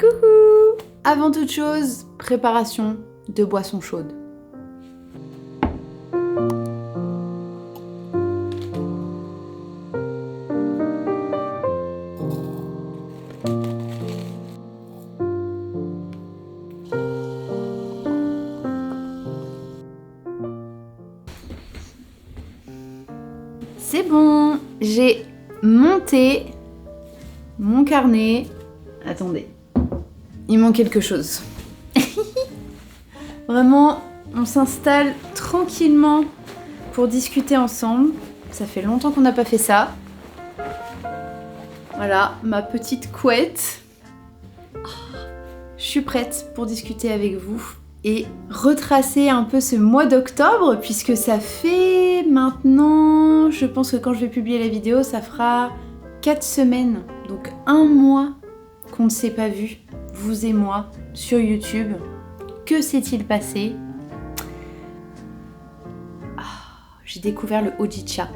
Coucou! Avant toute chose, préparation de boissons chaudes. C'est bon, j'ai monté mon carnet. Attendez, il manque quelque chose. Vraiment, on s'installe tranquillement pour discuter ensemble. Ça fait longtemps qu'on n'a pas fait ça. Voilà, ma petite couette. Je suis prête pour discuter avec vous et retracer un peu ce mois d'octobre, puisque ça fait maintenant, je pense que quand je vais publier la vidéo, ça fera 4 semaines, donc 1 mois qu'on ne s'est pas vu, vous et moi, sur YouTube. Que s'est-il passé? J'ai découvert le Hojicha.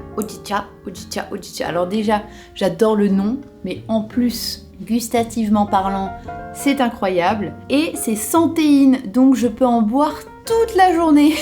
Alors déjà, j'adore le nom, mais en plus, gustativement parlant, c'est incroyable. Et c'est sans théine, donc je peux en boire toute la journée.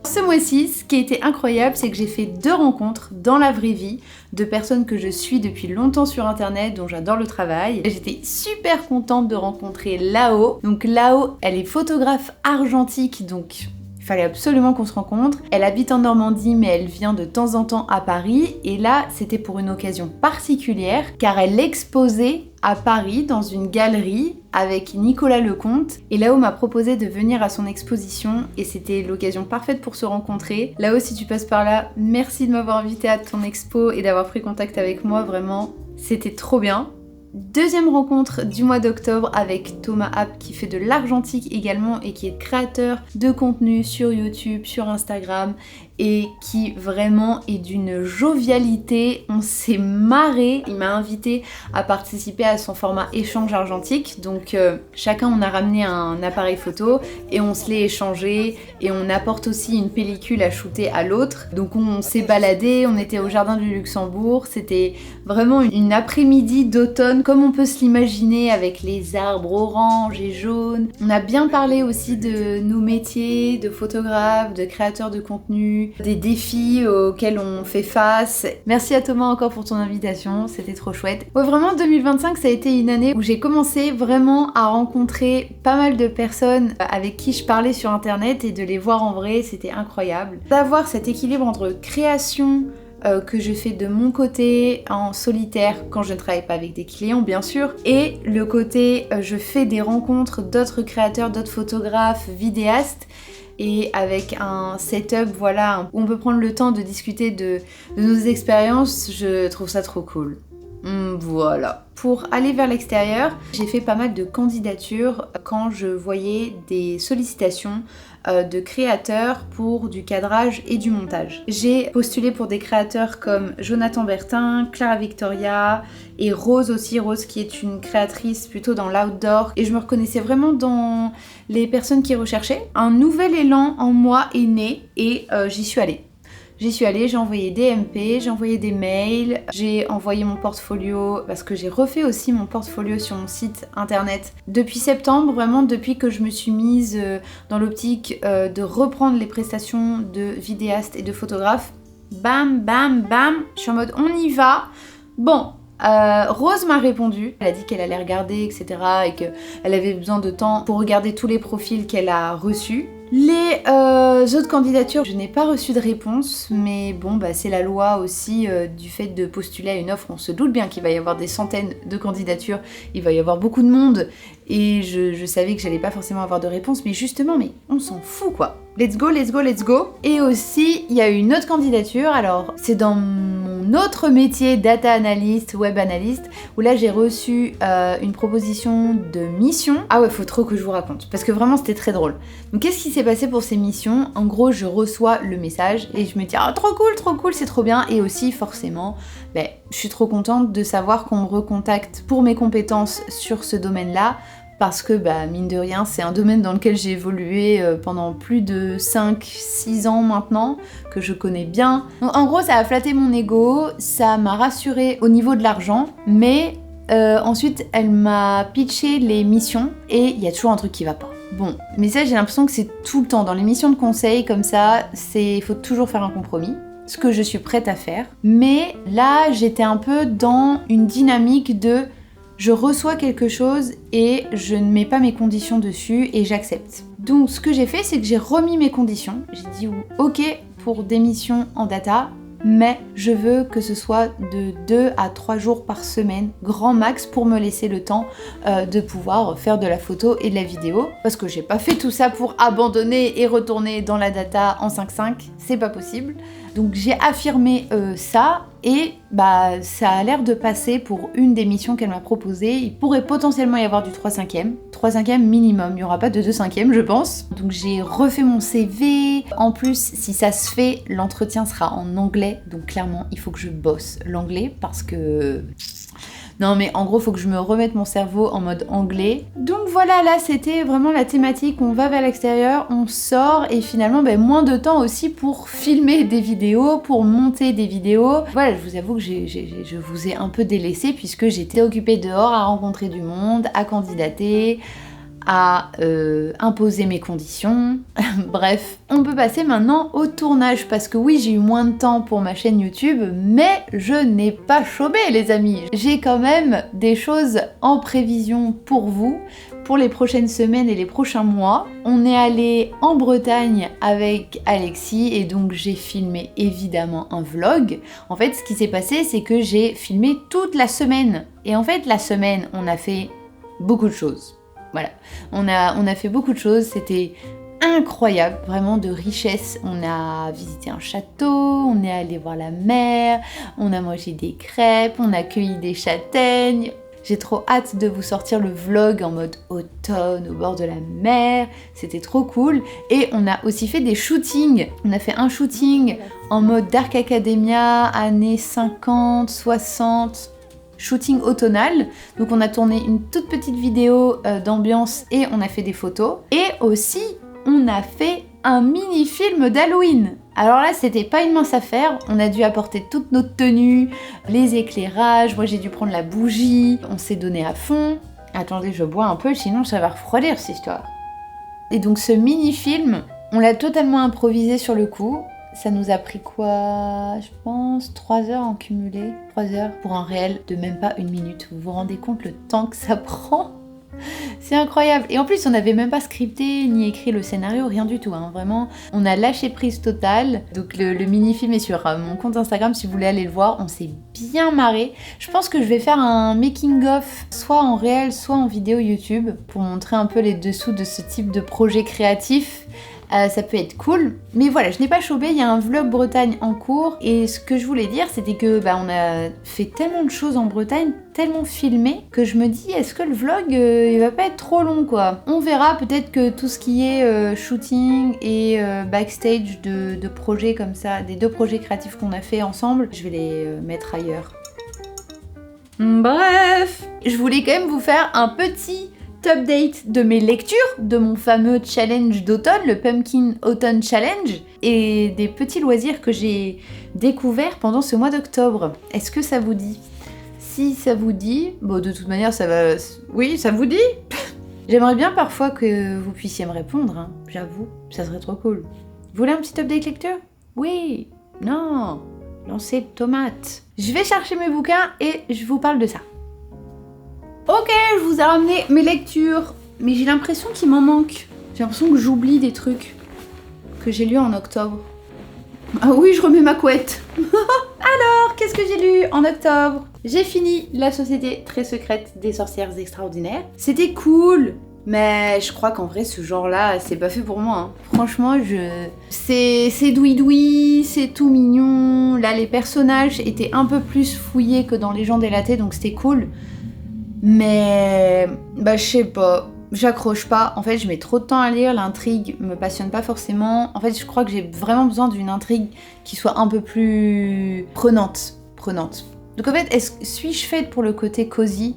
Ce mois-ci, ce qui a été incroyable, c'est que j'ai fait 2 rencontres dans la vraie vie de personnes que je suis depuis longtemps sur internet, dont j'adore le travail. J'étais super contente de rencontrer Lao. Donc Lao, elle est photographe argentique, donc il fallait absolument qu'on se rencontre. Elle habite en Normandie, mais elle vient de temps en temps à Paris. Et là, c'était pour une occasion particulière, car elle exposait à Paris dans une galerie avec Nicolas Lecomte. Et Lao m'a proposé de venir à son exposition et c'était l'occasion parfaite pour se rencontrer. Lao, si tu passes par là, merci de m'avoir invité à ton expo et d'avoir pris contact avec moi, vraiment, c'était trop bien. Deuxième rencontre du mois d'octobre avec Thomas App qui fait de l'argentique également et qui est créateur de contenu sur YouTube, sur Instagram et qui vraiment est d'une jovialité. On s'est marré. Il m'a invité à participer à son format échange argentique. Donc chacun on a ramené un appareil photo et on se l'est échangé et on apporte aussi une pellicule à shooter à l'autre. Donc on s'est baladé, on était au jardin du Luxembourg. C'était vraiment une après-midi d'automne comme on peut se l'imaginer avec les arbres orange et jaunes. On a bien parlé aussi de nos métiers, de photographe, de créateur de contenu, des défis auxquels on fait face. Merci à Thomas encore pour ton invitation, c'était trop chouette. Ouais, vraiment 2025 ça a été une année où j'ai commencé vraiment à rencontrer pas mal de personnes avec qui je parlais sur internet et de les voir en vrai, c'était incroyable. D'avoir cet équilibre entre création que je fais de mon côté en solitaire quand je ne travaille pas avec des clients bien sûr, et le côté je fais des rencontres d'autres créateurs, d'autres photographes, vidéastes, et avec un setup voilà où on peut prendre le temps de discuter de nos expériences, je trouve ça trop cool. Voilà. Pour aller vers l'extérieur, j'ai fait pas mal de candidatures quand je voyais des sollicitations de créateurs pour du cadrage et du montage. J'ai postulé pour des créateurs comme Jonathan Bertin, Clara Victoria et Rose aussi, Rose qui est une créatrice plutôt dans l'outdoor, et je me reconnaissais vraiment dans les personnes qui recherchaient. Un nouvel élan en moi est né et j'y suis allée. J'ai envoyé des MP, j'ai envoyé des mails, j'ai envoyé mon portfolio parce que j'ai refait aussi mon portfolio sur mon site internet depuis septembre, vraiment depuis que je me suis mise dans l'optique de reprendre les prestations de vidéaste et de photographe. Bam, bam, bam, je suis en mode on y va. Bon, Rose m'a répondu, elle a dit qu'elle allait regarder, etc. et qu'elle avait besoin de temps pour regarder tous les profils qu'elle a reçus. Les autres candidatures, je n'ai pas reçu de réponse, mais bon, bah, c'est la loi aussi du fait de postuler à une offre. On se doute bien qu'il va y avoir des centaines de candidatures, il va y avoir beaucoup de monde, et je savais que j'allais pas forcément avoir de réponse, mais justement, mais on s'en fout quoi. Let's go, let's go, let's go. Et aussi, il y a eu une autre candidature, alors c'est dans mon autre métier, data analyst, web analyst, où là j'ai reçu une proposition de mission. Ah ouais, faut trop que je vous raconte, parce que vraiment c'était très drôle. Donc qu'est-ce qui s'est passé pour ces missions? En gros, je reçois le message et je me dis ah trop cool, c'est trop bien. Et aussi forcément, je suis trop contente de savoir qu'on me recontacte pour mes compétences sur ce domaine-là. Parce que mine de rien, c'est un domaine dans lequel j'ai évolué pendant plus de 5-6 ans maintenant, que je connais bien. Donc en gros, ça a flatté mon ego, ça m'a rassurée au niveau de l'argent, mais Ensuite, elle m'a pitché les missions et il y a toujours un truc qui va pas. Bon, mais ça j'ai l'impression que c'est tout le temps. Dans les missions de conseil comme ça, faut toujours faire un compromis. Ce que je suis prête à faire. Mais là, j'étais un peu dans une dynamique de je reçois quelque chose et je ne mets pas mes conditions dessus et j'accepte. Donc ce que j'ai fait, c'est que j'ai remis mes conditions. J'ai dit ok pour des missions en data, mais je veux que ce soit de 2 à 3 jours par semaine, grand max, pour me laisser le temps de pouvoir faire de la photo et de la vidéo. Parce que j'ai pas fait tout ça pour abandonner et retourner dans la data en 5.5, c'est pas possible. Donc j'ai affirmé ça et bah ça a l'air de passer pour une des missions qu'elle m'a proposées. Il pourrait potentiellement y avoir du 3/5e. 3/5e minimum, il n'y aura pas de 2/5e je pense. Donc j'ai refait mon CV. En plus, si ça se fait, l'entretien sera en anglais. Donc clairement, il faut que je bosse l'anglais parce que... Non mais en gros faut que je me remette mon cerveau en mode anglais. Donc voilà, là c'était vraiment la thématique, on va vers l'extérieur, on sort et finalement moins de temps aussi pour filmer des vidéos, pour monter des vidéos. Voilà, je vous avoue que je vous ai un peu délaissé puisque j'étais occupée dehors à rencontrer du monde, à candidater, à imposer mes conditions. Bref, on peut passer maintenant au tournage parce que oui, j'ai eu moins de temps pour ma chaîne YouTube, mais je n'ai pas chômé les amis. J'ai quand même des choses en prévision pour vous, pour les prochaines semaines et les prochains mois. On est allé en Bretagne avec Alexis et donc j'ai filmé évidemment un vlog. En fait, ce qui s'est passé, c'est que j'ai filmé toute la semaine. Et en fait, la semaine, on a fait beaucoup de choses. Voilà, on a fait beaucoup de choses, c'était incroyable, vraiment de richesse. On a visité un château, on est allé voir la mer, on a mangé des crêpes, on a cueilli des châtaignes. J'ai trop hâte de vous sortir le vlog en mode automne au bord de la mer, c'était trop cool. Et on a aussi fait des shootings, on a fait un shooting en mode Dark Academia, années 50, 60... shooting automnal, donc on a tourné une toute petite vidéo d'ambiance et on a fait des photos. Et aussi, on a fait un mini-film d'Halloween. Alors là, c'était pas une mince affaire, on a dû apporter toutes nos tenues, les éclairages, moi j'ai dû prendre la bougie, on s'est donné à fond. Attendez, je bois un peu, sinon ça va refroidir cette histoire. Et donc ce mini-film, on l'a totalement improvisé sur le coup. Ça nous a pris quoi, je pense, 3 heures en cumulé. 3 heures pour un réel de même pas 1 minute. Vous vous rendez compte le temps que ça prend? C'est incroyable. Et en plus, on n'avait même pas scripté ni écrit le scénario, rien du tout. Hein. Vraiment, on a lâché prise totale. Donc le mini-film est sur mon compte Instagram si vous voulez aller le voir. On s'est bien marré. Je pense que je vais faire un making-of, soit en réel, soit en vidéo YouTube, pour montrer un peu les dessous de ce type de projet créatif. Ça peut être cool, mais voilà, je n'ai pas chômé, il y a un vlog Bretagne en cours et ce que je voulais dire c'était que on a fait tellement de choses en Bretagne, tellement filmé que je me dis est-ce que le vlog il va pas être trop long quoi. On verra, peut-être que tout ce qui est shooting et backstage de projets comme ça, des 2 projets créatifs qu'on a fait ensemble, je vais les mettre ailleurs. Bref, je voulais quand même vous faire un petit update de mes lectures, de mon fameux challenge d'automne, le Pumpkin Autumn Challenge, et des petits loisirs que j'ai découverts pendant ce mois d'octobre. Est-ce que ça vous dit? Si ça vous dit, bon de toute manière ça va... Oui, ça vous dit? J'aimerais bien parfois que vous puissiez me répondre, hein, j'avoue, ça serait trop cool. Vous voulez un petit update lecture? Oui? Non? Lancez tomate. Je vais chercher mes bouquins et je vous parle de ça. Ok, je vous ai ramené mes lectures, mais j'ai l'impression qu'il m'en manque. J'ai l'impression que j'oublie des trucs que j'ai lus en octobre. Ah oui, je remets ma couette. Alors, qu'est-ce que j'ai lu en octobre? J'ai fini La Société très secrète des sorcières extraordinaires. C'était cool, mais je crois qu'en vrai, ce genre-là, c'est pas fait pour moi. Hein. Franchement, c'est doui-doui, c'est tout mignon. Là, les personnages étaient un peu plus fouillés que dans Les gens délatés, donc c'était cool. Mais je sais pas, j'accroche pas. En fait, je mets trop de temps à lire, l'intrigue me passionne pas forcément. En fait, je crois que j'ai vraiment besoin d'une intrigue qui soit un peu plus prenante. Donc en fait, suis-je faite pour le côté cosy?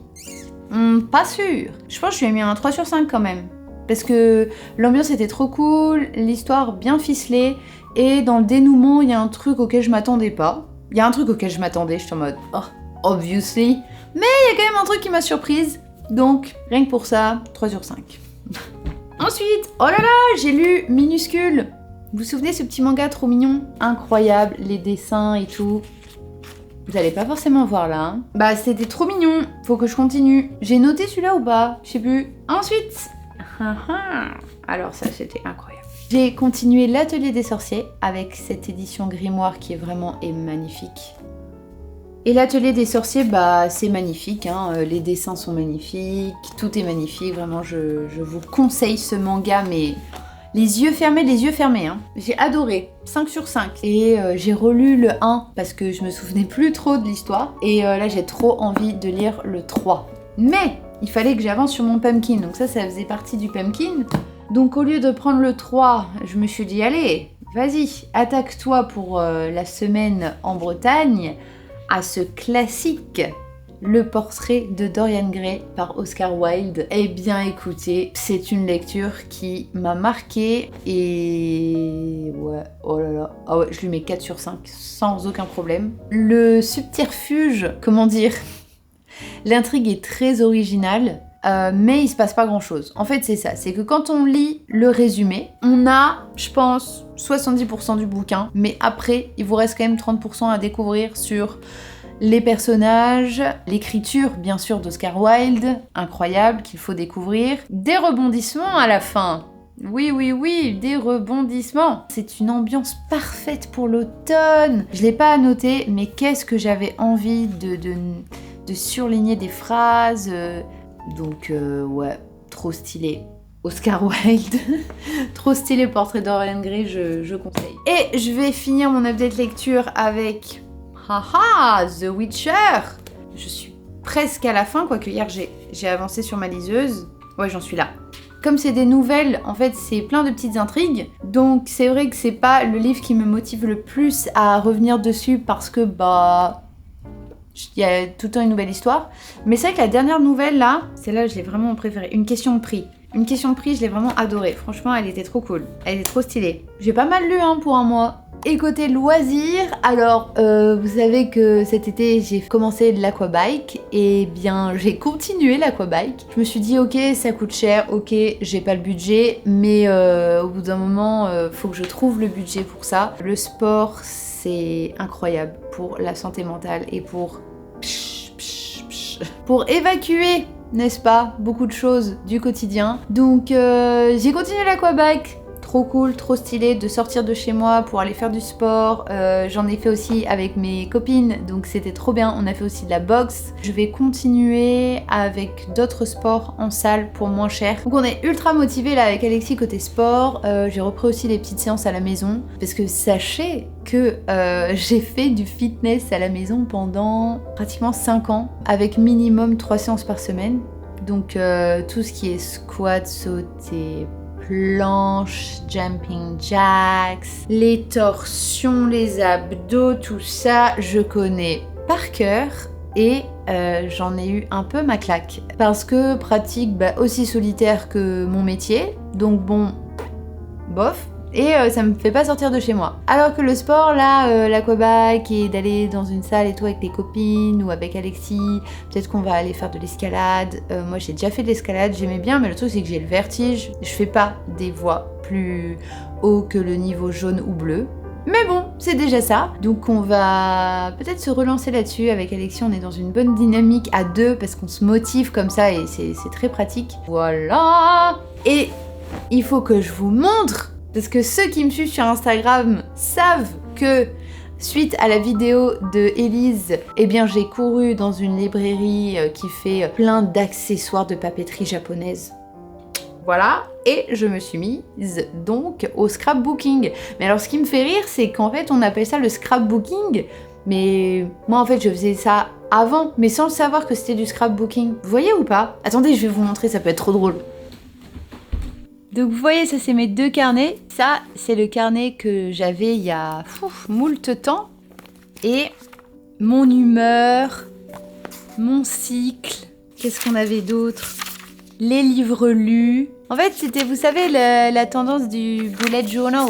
Pas sûr. Je pense que je lui ai mis un 3 sur 5 quand même. Parce que l'ambiance était trop cool, l'histoire bien ficelée, et dans le dénouement, il y a un truc auquel je m'attendais pas. Il y a un truc auquel je m'attendais, je suis en mode, oh, obviously. Mais il y a quand même un truc qui m'a surprise. Donc, rien que pour ça, 3 sur 5. Ensuite, oh là là, j'ai lu Minuscule. Vous vous souvenez ce petit manga trop mignon? Incroyable, les dessins et tout. Vous allez pas forcément voir là. Hein. Bah c'était trop mignon, faut que je continue. J'ai noté celui-là ou pas? Je sais plus. Ensuite, alors ça c'était incroyable. J'ai continué l'Atelier des sorciers avec cette édition grimoire qui est vraiment magnifique. Et l'Atelier des sorciers, bah c'est magnifique, hein. Les dessins sont magnifiques, tout est magnifique, vraiment je vous conseille ce manga, mais les yeux fermés, hein. J'ai adoré, 5 sur 5. Et j'ai relu le 1 parce que je me souvenais plus trop de l'histoire, et là j'ai trop envie de lire le 3. Mais il fallait que j'avance sur mon pumpkin, donc ça faisait partie du pumpkin. Donc au lieu de prendre le 3, je me suis dit allez, vas-y, attaque-toi pour la semaine en Bretagne à ce classique, Le portrait de Dorian Gray par Oscar Wilde. Eh bien écoutez, c'est une lecture qui m'a marquée et ouais, oh là là, ah ouais, je lui mets 4 sur 5 sans aucun problème. Le subterfuge, comment dire, l'intrigue est très originale. Mais il se passe pas grand chose. En fait c'est ça, c'est que quand on lit le résumé, on a, je pense, 70% du bouquin, mais après il vous reste quand même 30% à découvrir sur les personnages, l'écriture bien sûr d'Oscar Wilde, incroyable, qu'il faut découvrir, des rebondissements à la fin. Oui, des rebondissements. C'est une ambiance parfaite pour l'automne. Je l'ai pas annoté, mais qu'est-ce que j'avais envie de surligner des phrases. Donc ouais, trop stylé. Oscar Wilde, trop stylé Portrait de Dorian Gray, je conseille. Et je vais finir mon update lecture avec The Witcher. Je suis presque à la fin, quoique hier j'ai avancé sur ma liseuse. Ouais, j'en suis là. Comme c'est des nouvelles, en fait c'est plein de petites intrigues, donc c'est vrai que c'est pas le livre qui me motive le plus à revenir dessus parce que bah... il y a tout le temps une nouvelle histoire. Mais c'est vrai que la dernière nouvelle là, celle-là je l'ai vraiment préférée. Une question de prix. Une question de prix, je l'ai vraiment adorée. Franchement, elle était trop cool. Elle était trop stylée. J'ai pas mal lu hein, pour un mois. Et côté loisirs, alors vous savez que cet été j'ai commencé l'aquabike. Et bien j'ai continué l'aquabike. Je me suis dit ok ça coûte cher, ok j'ai pas le budget. Mais au bout d'un moment faut que je trouve le budget pour ça. Le sport c'est incroyable pour la santé mentale et pour évacuer, n'est-ce pas, beaucoup de choses du quotidien. Donc j'ai continué l'aquabike. Trop cool, trop stylé de sortir de chez moi pour aller faire du sport. J'en ai fait aussi avec mes copines, donc c'était trop bien. On a fait aussi de la boxe. Je vais continuer avec d'autres sports en salle pour moins cher. Donc on est ultra motivés là avec Alexis côté sport. J'ai repris aussi les petites séances à la maison. Parce que sachez que j'ai fait du fitness à la maison pendant pratiquement 5 ans. Avec minimum 3 séances par semaine. Donc tout ce qui est squat, sauter, planches, jumping jacks, les torsions, les abdos, tout ça, je connais par cœur et j'en ai eu un peu ma claque. Parce que pratique aussi solitaire que mon métier, donc bon, bof. Et ça me fait pas sortir de chez moi. Alors que le sport, là, l'aquabike et d'aller dans une salle et tout avec les copines ou avec Alexis, peut-être qu'on va aller faire de l'escalade. Moi, j'ai déjà fait de l'escalade, j'aimais bien, mais le truc, c'est que j'ai le vertige. Je fais pas des voies plus haut que le niveau jaune ou bleu. Mais bon, c'est déjà ça. Donc on va peut-être se relancer là-dessus. Avec Alexis, on est dans une bonne dynamique à deux parce qu'on se motive comme ça et c'est très pratique. Voilà. Et il faut que je vous montre. Parce que ceux qui me suivent sur Instagram savent que suite à la vidéo de Élise, eh bien j'ai couru dans une librairie qui fait plein d'accessoires de papeterie japonaise. Voilà, et je me suis mise donc au scrapbooking. Mais alors ce qui me fait rire, c'est qu'en fait on appelle ça le scrapbooking, mais moi en fait je faisais ça avant, mais sans le savoir que c'était du scrapbooking. Vous voyez ou pas? Attendez, je vais vous montrer, ça peut être trop drôle. Donc vous voyez, ça c'est mes deux carnets. Ça, c'est le carnet que j'avais il y a moult temps. Et mon humeur, mon cycle, qu'est-ce qu'on avait d'autre? Les livres lus. En fait, c'était, vous savez, la tendance du bullet journal.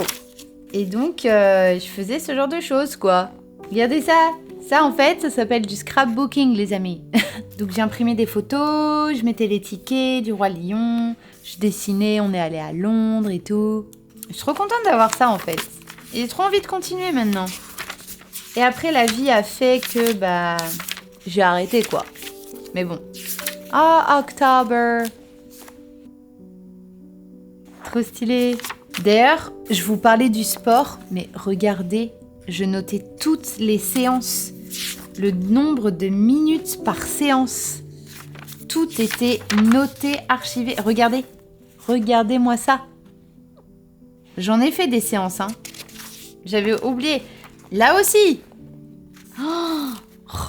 Et donc, je faisais ce genre de choses, quoi. Regardez ça. Ça, en fait, ça s'appelle du scrapbooking, les amis. Donc, j'ai imprimé des photos, je mettais les tickets du Roi Lion, je dessinais, on est allé à Londres et tout. Je suis trop contente d'avoir ça, en fait. J'ai trop envie de continuer maintenant. Et après, la vie a fait que, j'ai arrêté, quoi. Mais bon. Ah, October. Trop stylé. D'ailleurs, je vous parlais du sport, mais regardez, je notais toutes les séances. Le nombre de minutes par séance. Tout était noté, archivé. Regardez. Regardez-moi ça. J'en ai fait des séances, hein. J'avais oublié. Là aussi. Oh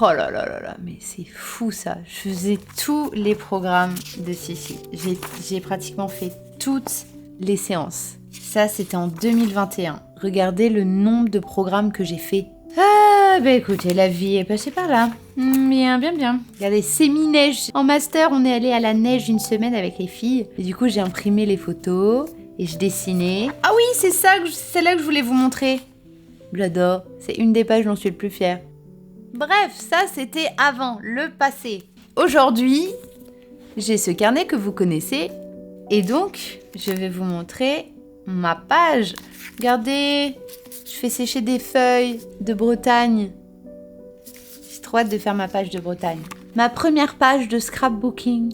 là là là là, mais c'est fou ça. Je faisais tous les programmes de Sissi. J'ai pratiquement fait toutes les séances. Ça, c'était en 2021. Regardez le nombre de programmes que j'ai fait. Ah, écoutez, la vie est passée par là. Bien, bien, bien. Regardez, sémi-neige. En master, on est allé à la neige une semaine avec les filles. Et du coup, j'ai imprimé les photos et je dessinais. Ah oui, c'est là que je voulais vous montrer. J'adore. C'est une des pages dont je suis le plus fière. Bref, ça, c'était avant, le passé. Aujourd'hui, j'ai ce carnet que vous connaissez. Et donc, je vais vous montrer ma page. Regardez, je fais sécher des feuilles de Bretagne. J'ai trop hâte de faire ma page de Bretagne. Ma première page de scrapbooking.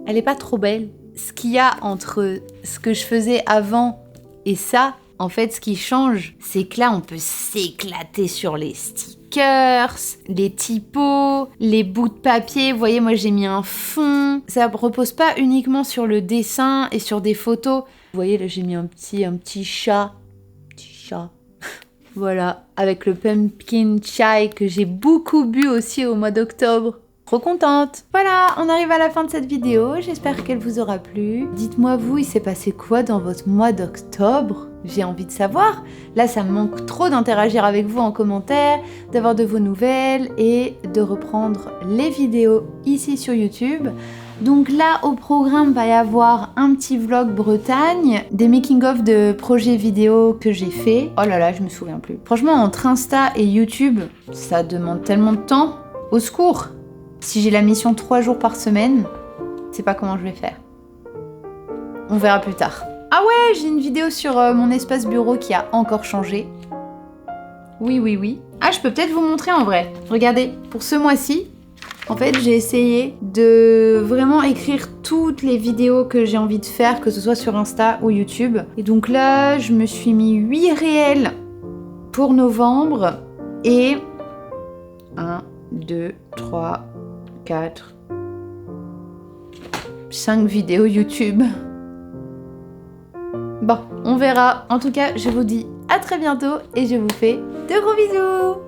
Elle est pas trop belle. Ce qu'il y a entre ce que je faisais avant et ça, en fait, ce qui change, c'est que là, on peut s'éclater sur les stickers, les typos, les bouts de papier. Vous voyez, moi, j'ai mis un fond. Ça ne repose pas uniquement sur le dessin et sur des photos. Vous voyez, là, j'ai mis un petit chat. Petit chat. Voilà, avec le pumpkin chai que j'ai beaucoup bu aussi au mois d'octobre. Trop contente. Voilà, on arrive à la fin de cette vidéo. J'espère qu'elle vous aura plu. Dites-moi vous, il s'est passé quoi dans votre mois d'octobre ? J'ai envie de savoir. Là, ça me manque trop d'interagir avec vous en commentaire, d'avoir de vos nouvelles et de reprendre les vidéos ici sur YouTube. Donc là, au programme, va y avoir un petit vlog Bretagne, des making-of de projets vidéo que j'ai fait. Oh là là, je me souviens plus. Franchement, entre Insta et YouTube, ça demande tellement de temps. Au secours! Si j'ai la mission 3 jours par semaine, je sais pas comment je vais faire. On verra plus tard. Ah ouais, j'ai une vidéo sur mon espace bureau qui a encore changé. Oui. Ah, je peux peut-être vous montrer en vrai. Regardez, pour ce mois-ci, en fait, j'ai essayé de vraiment écrire toutes les vidéos que j'ai envie de faire, que ce soit sur Insta ou YouTube. Et donc là, je me suis mis 8 réels pour novembre et 1, 2, 3, 4, 5 vidéos YouTube. Bon, on verra. En tout cas, je vous dis à très bientôt et je vous fais de gros bisous.